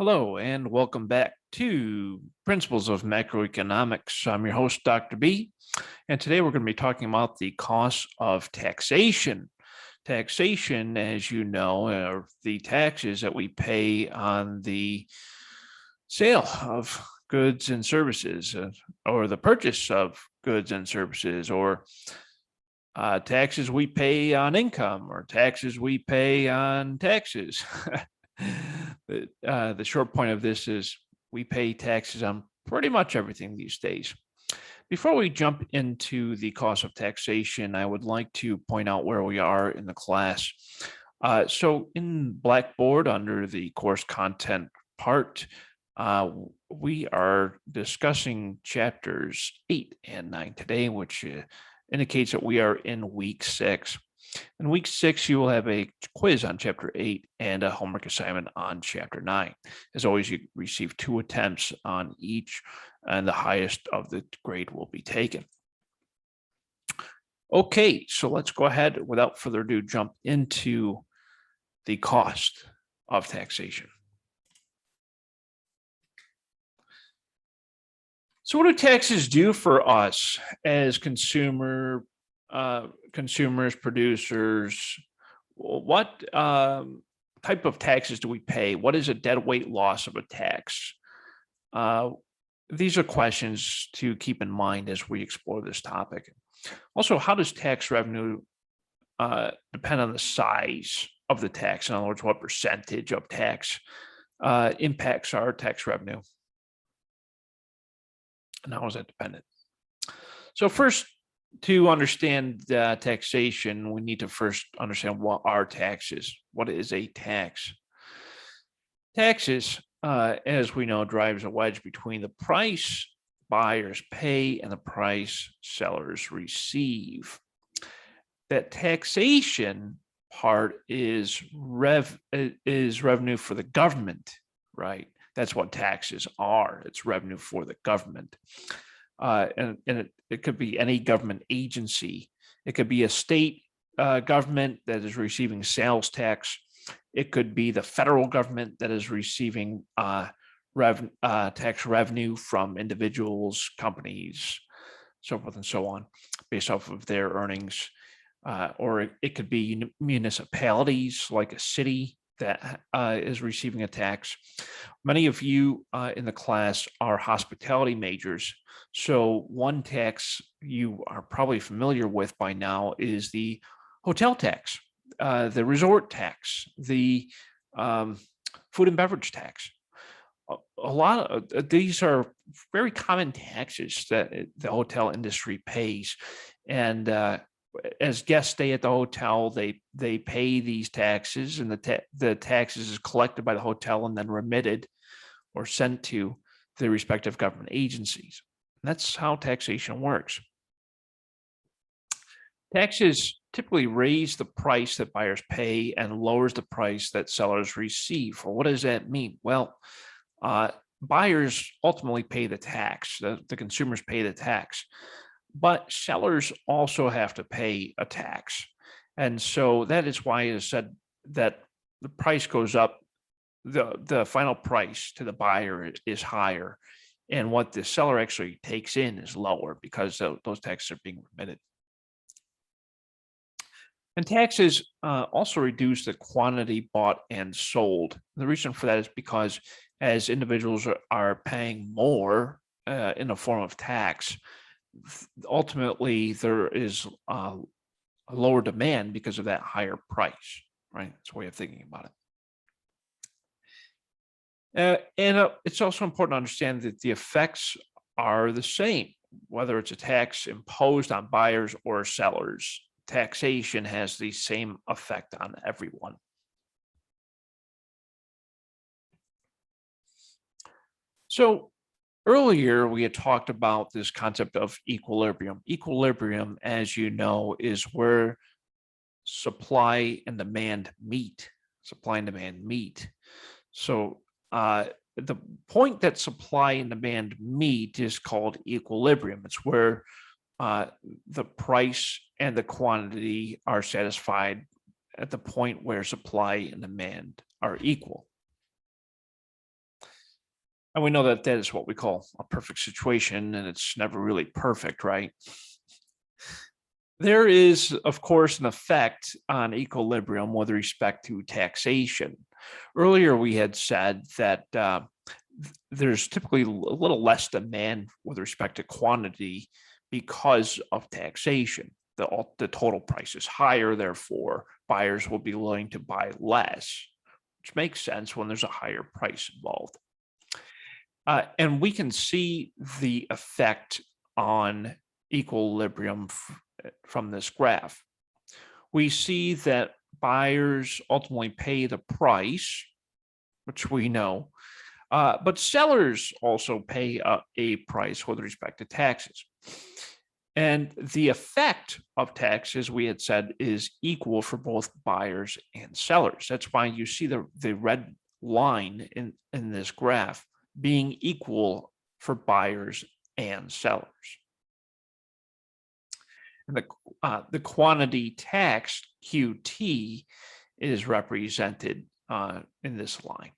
Hello, and welcome back to Principles of Macroeconomics. I'm your host, Dr. B, and today we're going to be talking about the costs of taxation. Taxation, as you know, are the taxes that we pay on the sale of goods and services, or the purchase of goods and services, or taxes we pay on income, or taxes we pay on taxes. The short point of this is we pay taxes on pretty much everything these days. Before we jump into the cost of taxation, I would like to point out where we are in the class. So in Blackboard, under the course content part, we are discussing chapters 8 and 9 today, which indicates that we are in week 6. In week 6, you will have a quiz on chapter 8 and a homework assignment on chapter 9. As always, you receive 2 attempts on each, and the highest of the grade will be taken. Okay, so let's go ahead, without further ado, jump into the cost of taxation. So what do taxes do for us as consumers, producers? What type of taxes do we pay? What is a deadweight loss of a tax? These are questions to keep in mind as we explore this topic. Also, how does tax revenue depend on the size of the tax? In other words, what percentage of tax impacts our tax revenue? And how is that dependent? So first, to understand taxation, we need to first understand what are taxes. What is a tax? Taxes, as we know, drives a wedge between the price buyers pay and the price sellers receive. That taxation part is revenue for the government, right? That's what taxes are. It's revenue for the government. And it could be any government agency. It could be a state government that is receiving sales tax. It could be the federal government that is receiving tax revenue from individuals, companies, so forth and so on, based off of their earnings. Or it could be municipalities, like a city that is receiving a tax. Many of you in the class are hospitality majors. So one tax you are probably familiar with by now is the hotel tax, the resort tax, the food and beverage tax. A lot of these are very common taxes that the hotel industry pays. And as guests stay at the hotel, they pay these taxes, and the taxes is collected by the hotel and then remitted or sent to the respective government agencies. And that's how taxation works. Taxes typically raise the price that buyers pay and lowers the price that sellers receive. Well, what does that mean? Well, buyers ultimately pay the tax. The consumers pay the tax. But sellers also have to pay a tax. And so that is why it is said that the price goes up, the final price to the buyer is higher, and what the seller actually takes in is lower because those taxes are being remitted. And taxes also reduce the quantity bought and sold. The reason for that is because as individuals are paying more in the form of tax, ultimately there is a lower demand because of that higher price, right? That's a way of thinking about it. And it's also important to understand that the effects are the same, whether it's a tax imposed on buyers or sellers. Taxation has the same effect on everyone. So earlier, we had talked about this concept of equilibrium. Equilibrium, as you know, is where supply and demand meet. Supply and demand meet. So the point that supply and demand meet is called equilibrium. It's where the price and the quantity are satisfied at the point where supply and demand are equal. And we know that that is what we call a perfect situation, and it's never really perfect, right? There is, of course, an effect on equilibrium with respect to taxation. Earlier, we had said that there's typically a little less demand with respect to quantity because of taxation. The total price is higher, therefore, buyers will be willing to buy less, which makes sense when there's a higher price involved. And we can see the effect on equilibrium from this graph. We see that buyers ultimately pay the price, which we know, but sellers also pay a price with respect to taxes. And the effect of taxes, we had said, is equal for both buyers and sellers. That's why you see the red line in this graph being equal for buyers and sellers. And the quantity tax, QT, is represented in this line.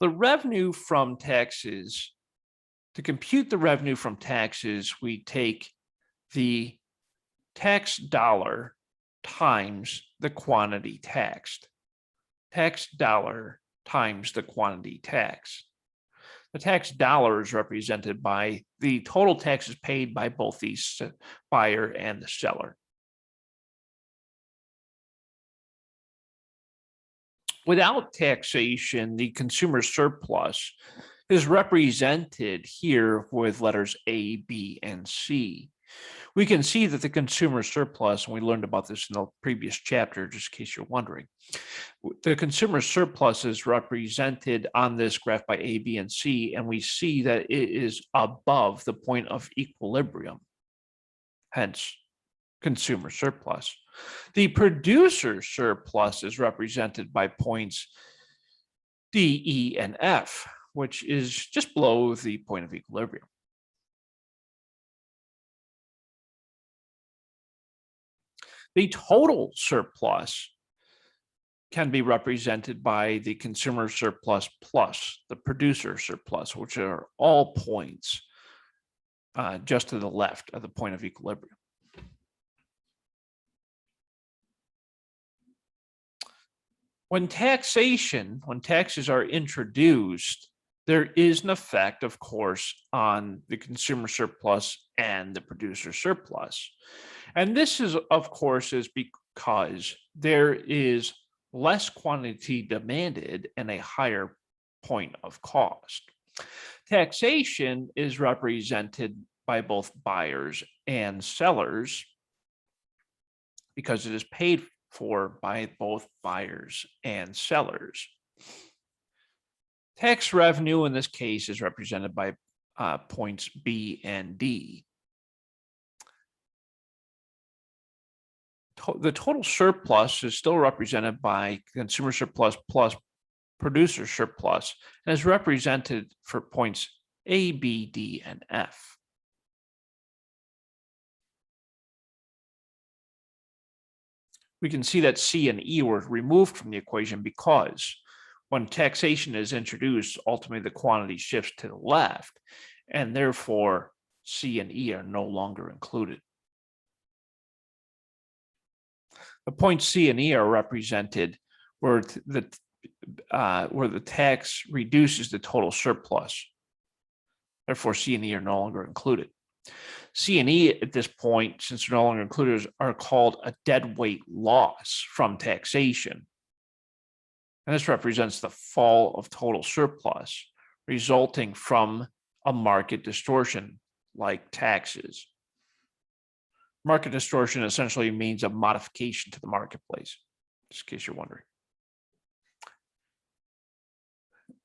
The revenue from taxes, to compute the revenue from taxes, we take the tax dollar times the quantity taxed. Tax dollar times the quantity taxed. The tax dollar is represented by the total taxes paid by both the buyer and the seller. Without taxation, the consumer surplus is represented here with letters A, B, and C. We can see that the consumer surplus, and we learned about this in the previous chapter, just in case you're wondering, the consumer surplus is represented on this graph by A, B, and C, and we see that it is above the point of equilibrium, hence consumer surplus. The producer surplus is represented by points D, E, and F, which is just below the point of equilibrium. The total surplus can be represented by the consumer surplus plus the producer surplus, which are all points just to the left of the point of equilibrium. When taxes are introduced, there is an effect, of course, on the consumer surplus and the producer surplus. And this is, of course, is because there is less quantity demanded and a higher point of cost. Taxation is represented by both buyers and sellers because it is paid for by both buyers and sellers. Tax revenue in this case is represented by points B and D. The total surplus is still represented by consumer surplus plus producer surplus and is represented for points A, B, D, and F. We can see that C and E were removed from the equation because when taxation is introduced, ultimately the quantity shifts to the left, and therefore C and E are no longer included. The points C and E are represented where the tax reduces the total surplus. Therefore, C and E are no longer included. C and E at this point, since they're no longer included, are called a deadweight loss from taxation. And this represents the fall of total surplus resulting from a market distortion like taxes. Market distortion essentially means a modification to the marketplace, just in case you're wondering.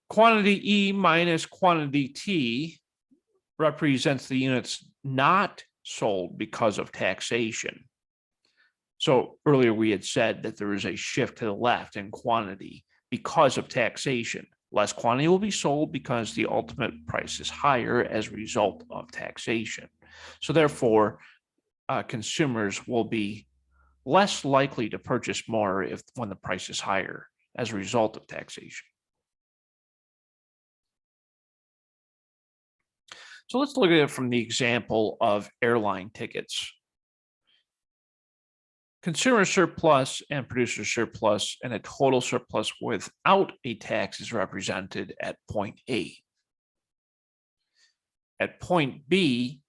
Quantity E minus quantity T represents the units not sold because of taxation. So earlier we had said that there is a shift to the left in quantity because of taxation. Less quantity will be sold because the ultimate price is higher as a result of taxation. So therefore, consumers will be less likely to purchase more when the price is higher as a result of taxation. So let's look at it from the example of airline tickets. Consumer surplus and producer surplus and a total surplus without a tax is represented at point A. At point B,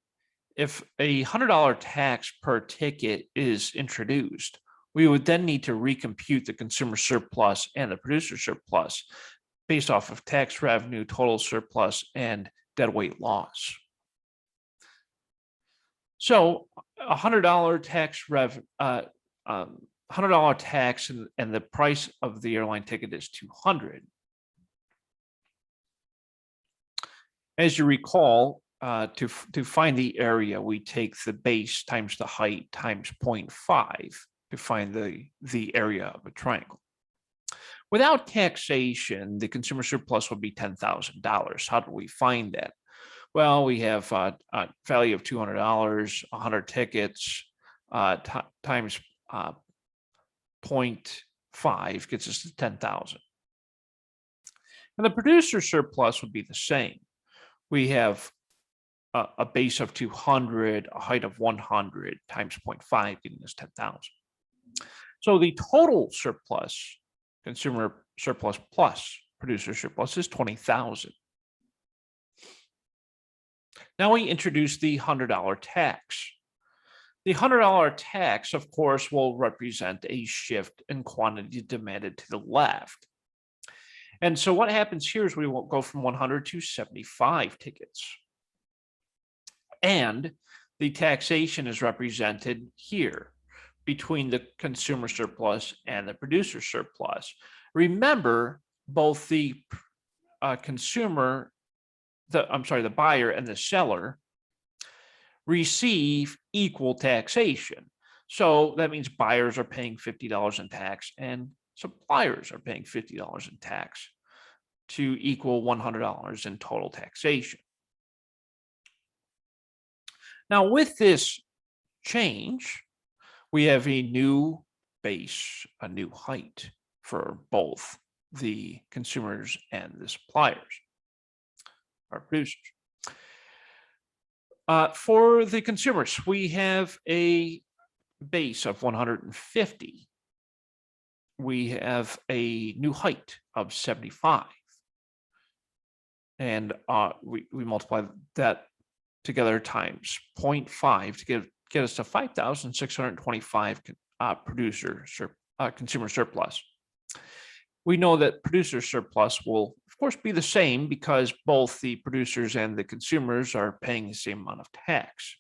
if a $100 tax per ticket is introduced, we would then need to recompute the consumer surplus and the producer surplus based off of tax revenue, total surplus, and deadweight loss. So $100 tax and the price of the airline ticket is $200. As you recall, to find the area, we take the base times the height times 0.5 to find the area of a triangle. Without taxation, the consumer surplus would be $10,000. How do we find that? Well, we have a value of $200, 100 tickets times 0.5 gets us to 10,000. And the producer surplus would be the same. We have a base of 200, a height of 100 times 0.5, giving us 10,000. So the total surplus, consumer surplus plus producer surplus, is 20,000. Now we introduce the $100 tax. The $100 tax, of course, will represent a shift in quantity demanded to the left. And so what happens here is we will go from 100 to 75 tickets. And the taxation is represented here between the consumer surplus and the producer surplus. Remember, both the the buyer and the seller receive equal taxation. So that means buyers are paying $50 in tax and suppliers are paying $50 in tax to equal $100 in total taxation. Now, with this change, we have a new base, a new height for both the consumers and the suppliers, our producers. For the consumers, we have a base of 150. We have a new height of 75. And we multiply that together times 0.5 to get us to 5,625 consumer surplus. We know that producer surplus will, of course, be the same because both the producers and the consumers are paying the same amount of tax.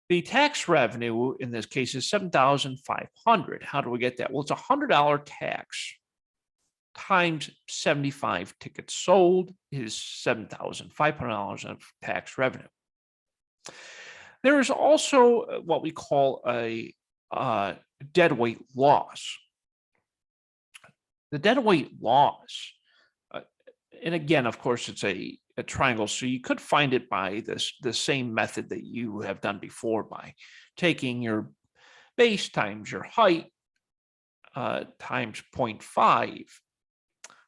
The tax revenue in this case is $7,500. How do we get that? Well, it's a $100 tax times 75 tickets sold is $7,500 of tax revenue. There is also what we call a deadweight loss. The deadweight loss, and again, of course, it's a triangle, so you could find it by the same method that you have done before by taking your base times your height times 0.5.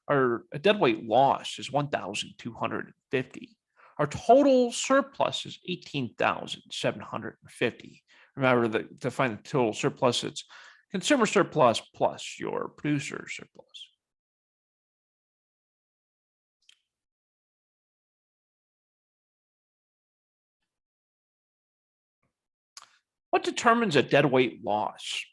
Our deadweight loss is 1,250. Our total surplus is 18,750. Remember, to find the total surplus, it's consumer surplus plus your producer surplus. What determines a deadweight loss?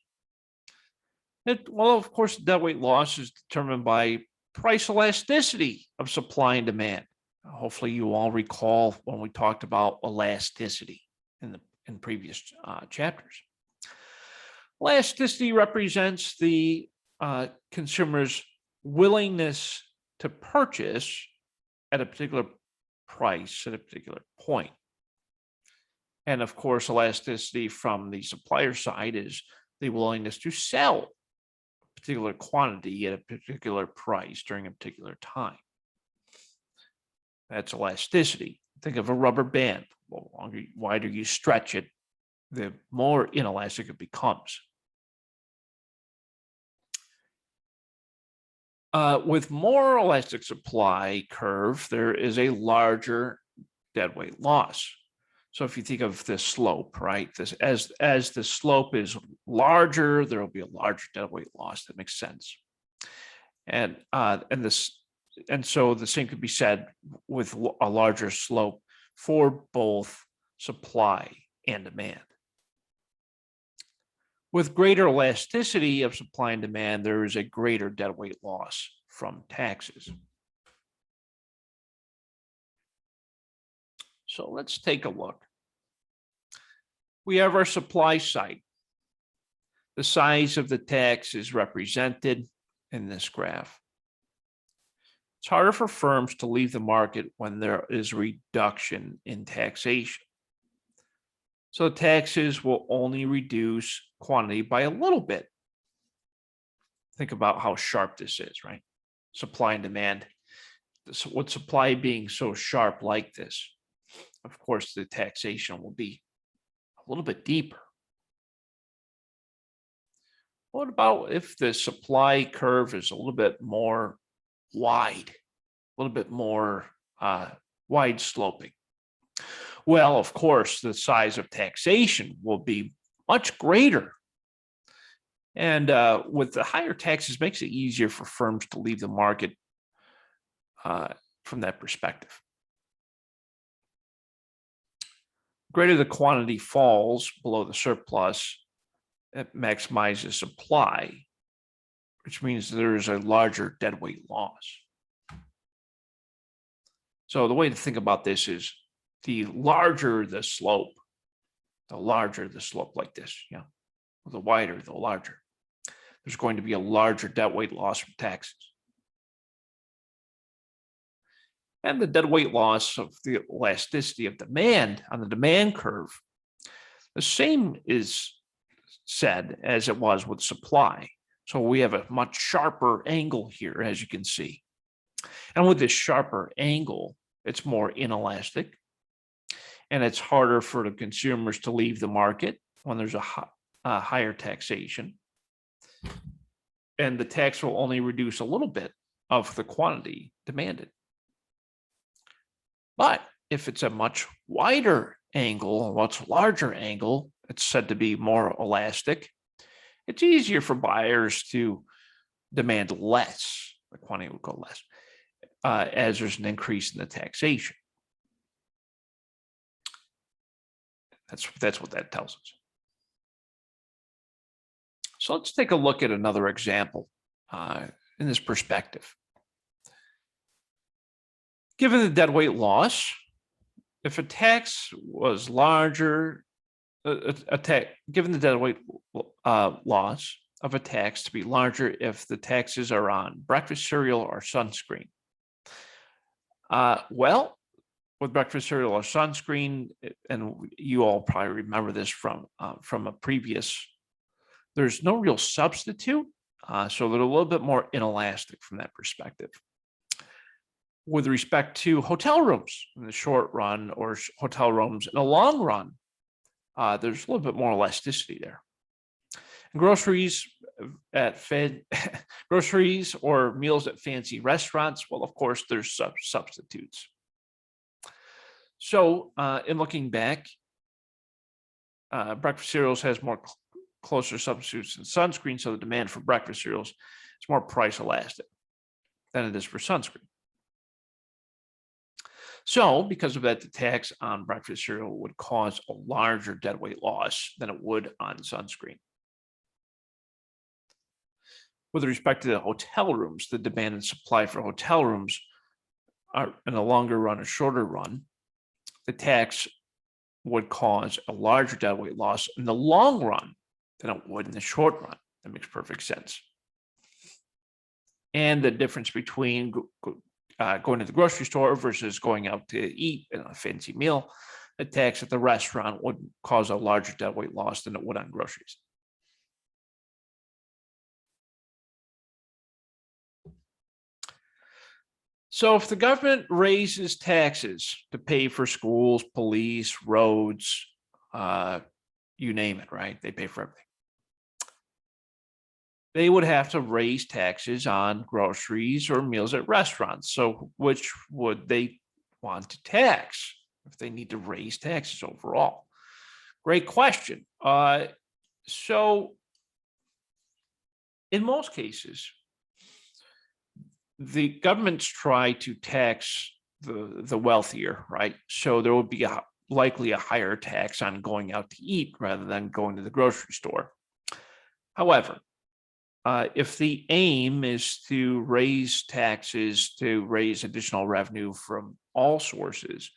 Well, of course, deadweight loss is determined by price elasticity of supply and demand. Hopefully you all recall when we talked about elasticity in previous chapters. Elasticity represents the consumer's willingness to purchase at a particular price at a particular point. And of course, elasticity from the supplier side is the willingness to sell a particular quantity at a particular price during a particular time. That's elasticity. Think of a rubber band. The wider you stretch it, the more inelastic it becomes. With more elastic supply curve, there is a larger deadweight loss. So if you think of this slope, right, this as the slope is larger, there will be a larger deadweight loss. That makes sense. And so the same could be said with a larger slope for both supply and demand. With greater elasticity of supply and demand, there is a greater deadweight loss from taxes. So let's take a look. We have our supply side. The size of the tax is represented in this graph. It's harder for firms to leave the market when there is a reduction in taxation. So taxes will only reduce quantity by a little bit. Think about how sharp this is, right? Supply and demand. With supply being so sharp like this, of course, the taxation will be a little bit deeper. What about if the supply curve is a little bit more wide, a little bit more wide sloping? Well, of course, the size of taxation will be much greater. And with the higher taxes, makes it easier for firms to leave the market from that perspective. Greater the quantity falls below the surplus, it maximizes supply, which means there is a larger deadweight loss. So the way to think about this is the larger the slope like this, the wider, the larger. There's going to be a larger deadweight loss from taxes. And the deadweight loss of the elasticity of demand on the demand curve, the same is said as it was with supply. So we have a much sharper angle here, as you can see. And with this sharper angle, it's more inelastic, and it's harder for the consumers to leave the market when there's a higher taxation. And the tax will only reduce a little bit of the quantity demanded. But if it's a much wider angle, a much larger angle, it's said to be more elastic. It's easier for buyers to demand less. The quantity will go less as there's an increase in the taxation. That's what that tells us. So let's take a look at another example in this perspective. Given the deadweight loss, if a tax was larger, given the deadweight loss of a tax to be larger if the taxes are on breakfast cereal or sunscreen. Well, with breakfast cereal or sunscreen, and you all probably remember this from a previous, there's no real substitute, so they're a little bit more inelastic from that perspective. With respect to hotel rooms in the short run or hotel rooms in the long run, there's a little bit more elasticity there. And groceries groceries or meals at fancy restaurants, well, of course, there's substitutes. So in looking back, breakfast cereals has more closer substitutes than sunscreen, so the demand for breakfast cereals is more price elastic than it is for sunscreen. So because of that, the tax on breakfast cereal would cause a larger deadweight loss than it would on sunscreen. With respect to the hotel rooms, the demand and supply for hotel rooms are in a longer run or shorter run, the tax would cause a larger deadweight loss in the long run than it would in the short run. That makes perfect sense. And the difference between going to the grocery store versus going out to eat in a fancy meal, the tax at the restaurant would cause a larger deadweight loss than it would on groceries. So if the government raises taxes to pay for schools, police, roads, you name it, right? They pay for everything. They would have to raise taxes on groceries or meals at restaurants. So which would they want to tax if they need to raise taxes overall? Great question. So in most cases, the governments try to tax the wealthier, right? So there would be likely a higher tax on going out to eat rather than going to the grocery store. However, if the aim is to raise taxes to raise additional revenue from all sources,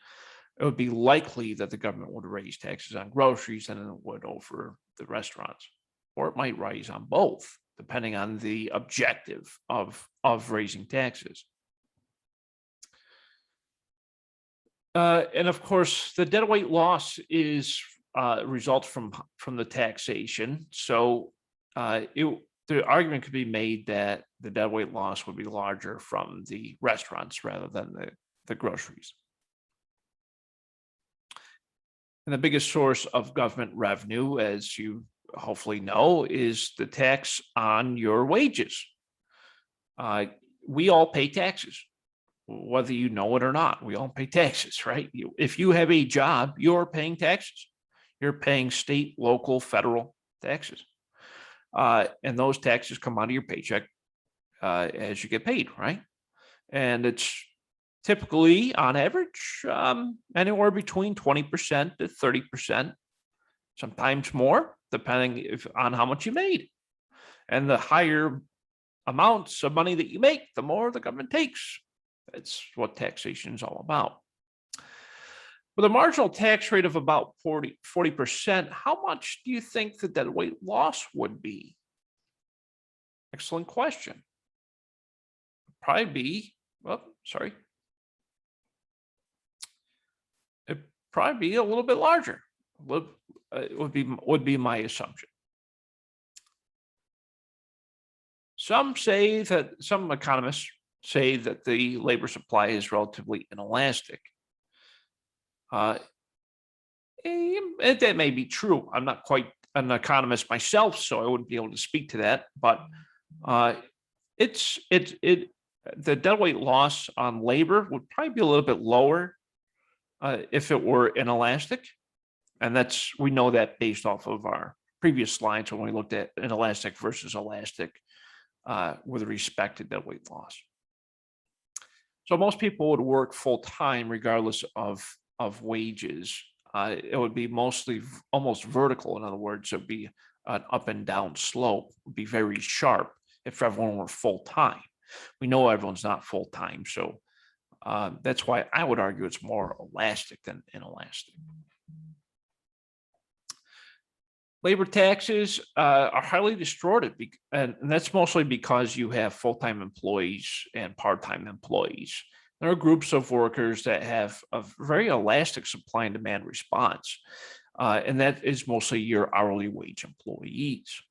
it would be likely that the government would raise taxes on groceries than it would over the restaurants, or it might raise on both, depending on the objective of raising taxes. And of course, the deadweight loss is results from the taxation. So the argument could be made that the deadweight loss would be larger from the restaurants rather than the groceries. And the biggest source of government revenue, as you hopefully know, is the tax on your wages. We all pay taxes, whether you know it or not. We all pay taxes, right? If you have a job, you're paying taxes. You're paying state, local, federal taxes. And those taxes come out of your paycheck as you get paid, right? And it's typically, on average, anywhere between 20% to 30%, sometimes more, depending on how much you made. And the higher amounts of money that you make, the more the government takes. That's what taxation is all about. With a marginal tax rate of about 40%, how much do you think the deadweight loss would be? Excellent question. Probably be, it'd probably be a little bit larger. It would be my assumption. Some economists say that the labor supply is relatively inelastic. That may be true. I'm not quite an economist myself, so I wouldn't be able to speak to that. But the deadweight loss on labor would probably be a little bit lower if it were inelastic, and we know that based off of our previous slides when we looked at inelastic versus elastic with respect to deadweight loss. So most people would work full time regardless of wages. It would be mostly almost vertical. In other words, it would be an up and down slope. It would be very sharp if everyone were full time. We know everyone's not full time, so that's why I would argue it's more elastic than inelastic. Labor taxes are highly distorted, and that's mostly because you have full-time employees and part-time employees. There are groups of workers that have a very elastic supply and demand response, and that is mostly your hourly wage employees.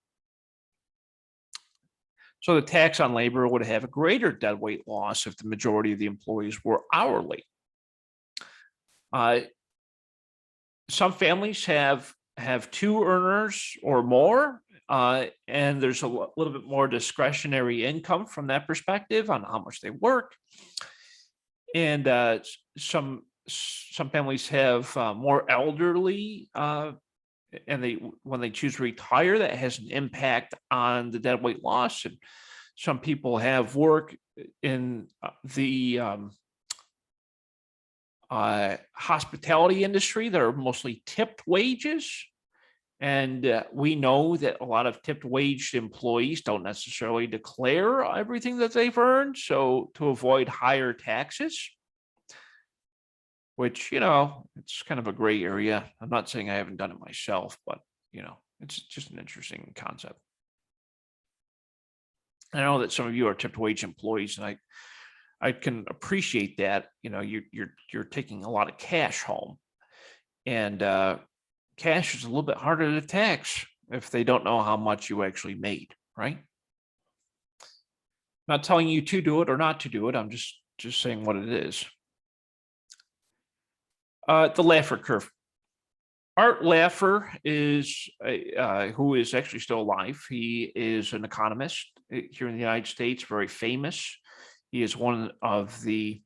So the tax on labor would have a greater deadweight loss if the majority of the employees were hourly. Some families have two earners or more, and there's a little bit more discretionary income from that perspective on how much they work. And some families have more elderly, and when they choose to retire, that has an impact on the deadweight loss. And some people have work in the hospitality industry that are mostly tipped wages. And we know that a lot of tipped wage employees don't necessarily declare everything that they've earned. So to avoid higher taxes, which, it's kind of a gray area. I'm not saying I haven't done it myself, but, it's just an interesting concept. I know that some of you are tipped wage employees, and I can appreciate that. You're taking a lot of cash home, and cash is a little bit harder to tax if they don't know how much you actually made, right? Not telling you to do it or not to do it. I'm just saying what it is. The Laffer curve. Art Laffer is who is actually still alive. He is an economist here in the United States, very famous. He is one of the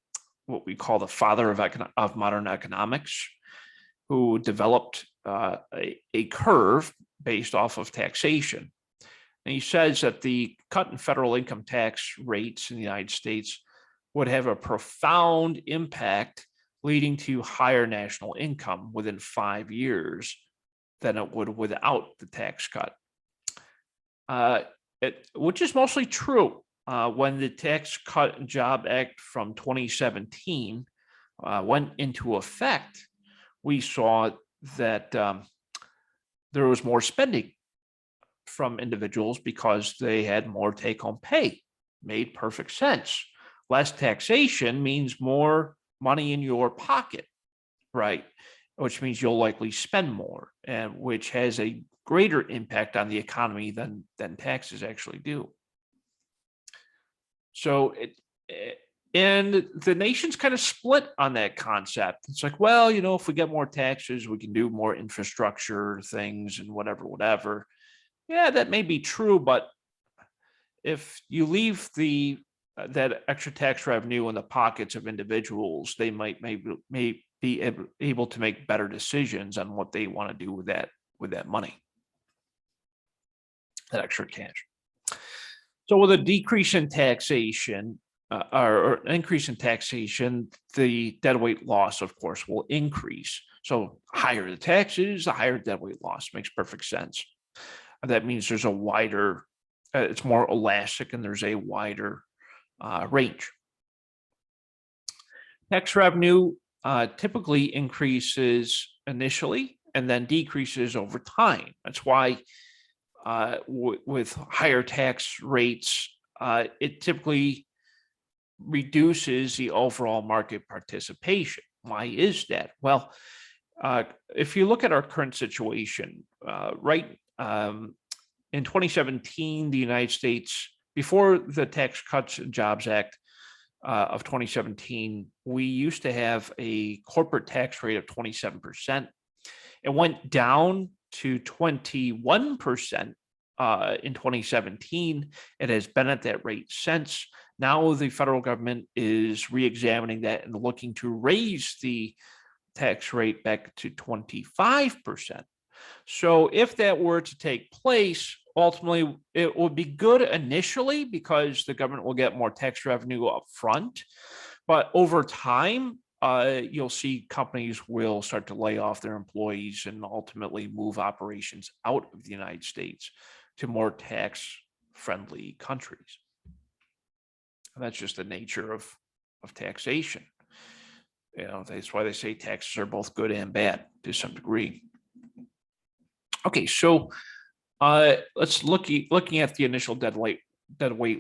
what we call the father of modern economics, who developed a curve based off of taxation. And he says that the cut in federal income tax rates in the United States would have a profound impact, leading to higher national income within 5 years than it would without the tax cut. Which is mostly true. When the Tax Cut and Job Act from 2017 went into effect, we saw that there was more spending from individuals because they had more take-home pay. Made perfect sense. Less taxation means more money in your pocket, right? Which means you'll likely spend more, and which has a greater impact on the economy than taxes actually do. So and the nation's kind of split on that concept. It's like, well, if we get more taxes, we can do more infrastructure things and whatever. Yeah, that may be true, but if you leave that extra tax revenue in the pockets of individuals, they may be able to make better decisions on what they want to do with that money, that extra cash. So with a decrease in taxation or an increase in taxation, the deadweight loss, of course, will increase. So higher the taxes, the higher deadweight loss. Makes perfect sense. That means there's a wider, it's more elastic, and there's a wider range. Tax revenue typically increases initially and then decreases over time. That's why with higher tax rates, it typically reduces the overall market participation. Why is that? Well, if you look at our current situation, in 2017, the United States, before the Tax Cuts and Jobs Act of 2017, we used to have a corporate tax rate of 27%. It went down to 21% in 2017. It has been at that rate since. Now the federal government is re-examining that and looking to raise the tax rate back to 25%. So if that were to take place, ultimately it would be good initially because the government will get more tax revenue up front. But over time, you'll see companies will start to lay off their employees and ultimately move operations out of the United States to more tax-friendly countries. And that's just the nature of taxation. That's why they say taxes are both good and bad to some degree. Okay, so let's looking at the initial deadweight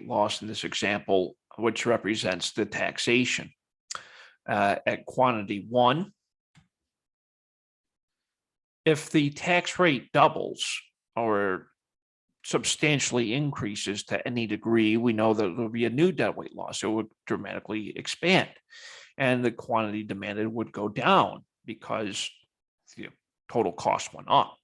loss in this example, which represents the taxation. At quantity 1, if the tax rate doubles or substantially increases to any degree, we know that there will be a new deadweight loss. It would dramatically expand, and the quantity demanded would go down because the total cost went up.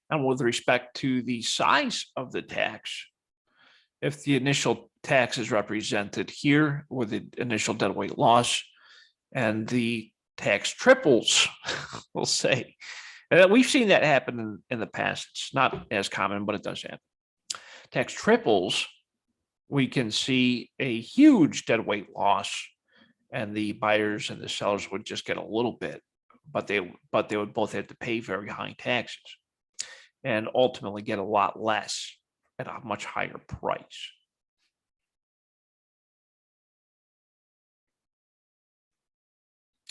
And with respect to the size of the tax, if the initial tax is represented here with the initial deadweight loss and the tax triples, we'll say, and we've seen that happen in the past. It's not as common, but it does happen. Tax triples, we can see a huge deadweight loss, and the buyers and the sellers would just get a little bit, but they would both have to pay very high taxes and ultimately get a lot less at a much higher price.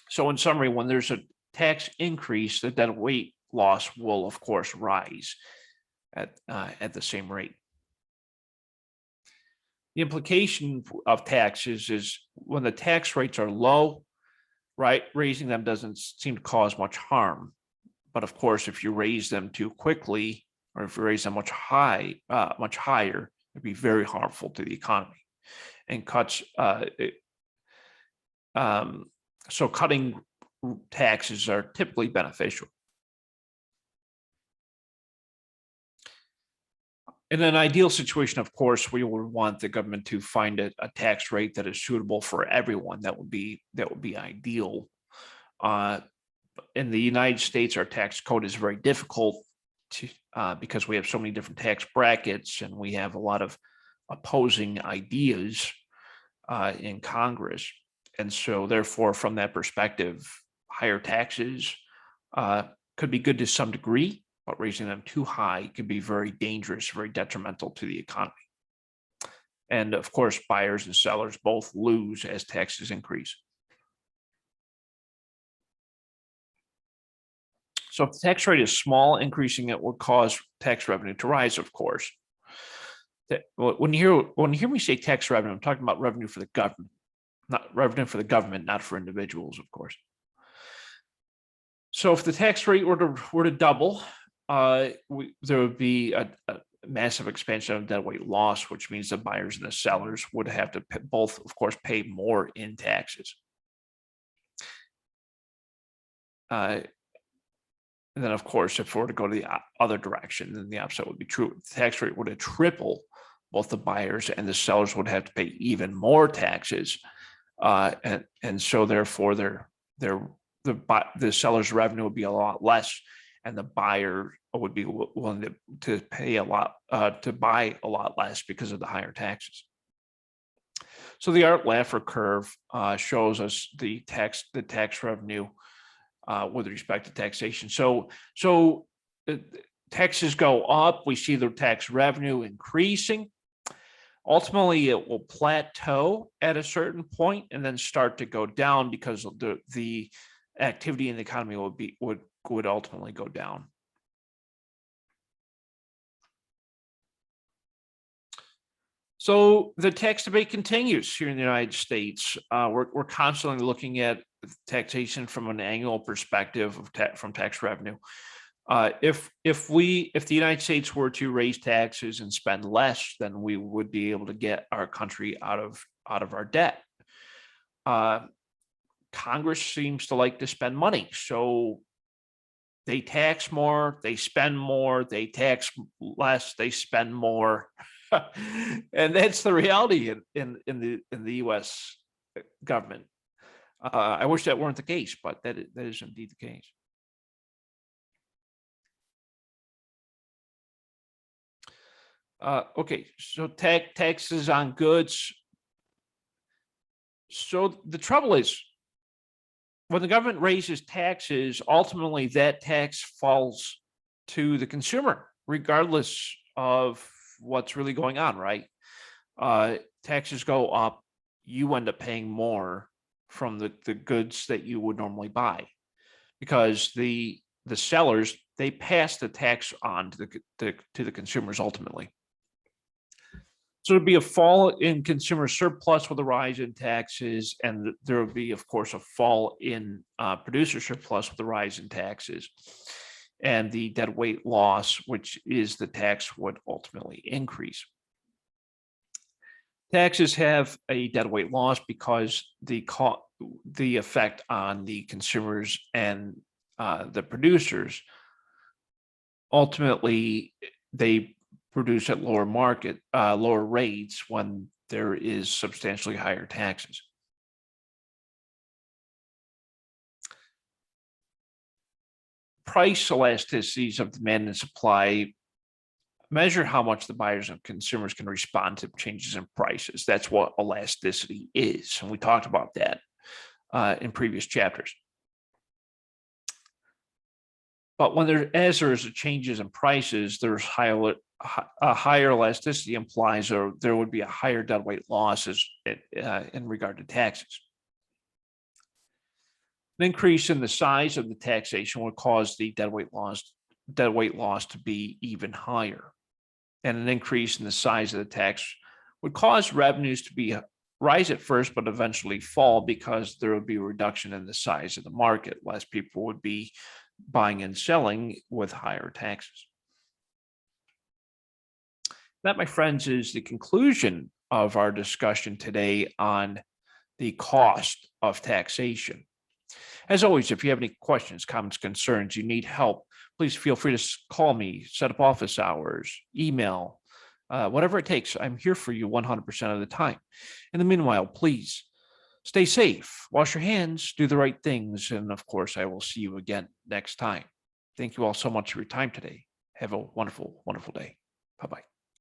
So in summary, when there's a tax increase, the deadweight loss will, of course, rise at the same rate. The implication of taxes is when the tax rates are low, right, raising them doesn't seem to cause much harm. But of course, if you raise them too quickly, or if you raise them much higher, it'd be very harmful to the economy. And cuts So cutting taxes are typically beneficial. In an ideal situation, of course, we would want the government to find a tax rate that is suitable for everyone. That would be ideal. In the United States, our tax code is very difficult to because we have so many different tax brackets and we have a lot of opposing ideas in Congress. And so, therefore, from that perspective, higher taxes could be good to some degree, but raising them too high can be very dangerous, very detrimental to the economy. And of course, buyers and sellers both lose as taxes increase. So if the tax rate is small, increasing it will cause tax revenue to rise, of course. When you hear me say tax revenue, I'm talking about revenue for the government, not for individuals, of course. So if the tax rate were to double, there would be a massive expansion of deadweight loss, which means the buyers and the sellers would have to both, of course, pay more in taxes. And then, of course, if we were to go to the other direction, then the opposite would be true. If the tax rate were to triple, both the buyers and the sellers would have to pay even more taxes, and so therefore, the seller's revenue would be a lot less, and the buyer would be willing to pay a lot to buy a lot less because of the higher taxes. So the Art-Laffer curve shows us the tax revenue with respect to taxation. So taxes go up, we see the tax revenue increasing. Ultimately, it will plateau at a certain point and then start to go down because the activity in the economy would ultimately go down. So the tax debate continues here in the United States. We're constantly looking at taxation from an annual perspective from tax revenue. If the United States were to raise taxes and spend less, then we would be able to get our country out of our debt. Congress seems to like to spend money, so they tax more, they spend more, they tax less, they spend more. And that's the reality in the U.S. government. I wish that weren't the case, but that is indeed the case. Okay, so taxes on goods. So the trouble is, when the government raises taxes, ultimately that tax falls to the consumer, regardless of what's really going on, right? Taxes go up, you end up paying more from the goods that you would normally buy, because the sellers, they pass the tax on to the consumers ultimately. So there'd be a fall in consumer surplus with a rise in taxes, and there would be, of course, a fall in producer surplus with a rise in taxes. And the deadweight loss, which is the tax, would ultimately increase. Taxes have a deadweight loss because the effect on the consumers and the producers, ultimately, they produce at lower rates when there is substantially higher taxes. Price elasticities of demand and supply measure how much the buyers and consumers can respond to changes in prices. That's what elasticity is, and we talked about that in previous chapters. But as there's changes in prices, there's a higher elasticity implies there would be a higher deadweight loss in regard to taxes. An increase in the size of the taxation would cause the deadweight loss to be even higher. And an increase in the size of the tax would cause revenues to rise at first, but eventually fall because there would be a reduction in the size of the market. Less people would be buying and selling with higher taxes. That, my friends, is the conclusion of our discussion today on the cost of taxation. As always, if you have any questions, comments, concerns, you need help, please feel free to call me, set up office hours, email, whatever it takes. I'm here for you 100% of the time. In the meanwhile, please stay safe, wash your hands, do the right things. And of course, I will see you again next time. Thank you all so much for your time today. Have a wonderful, wonderful day. Bye-bye.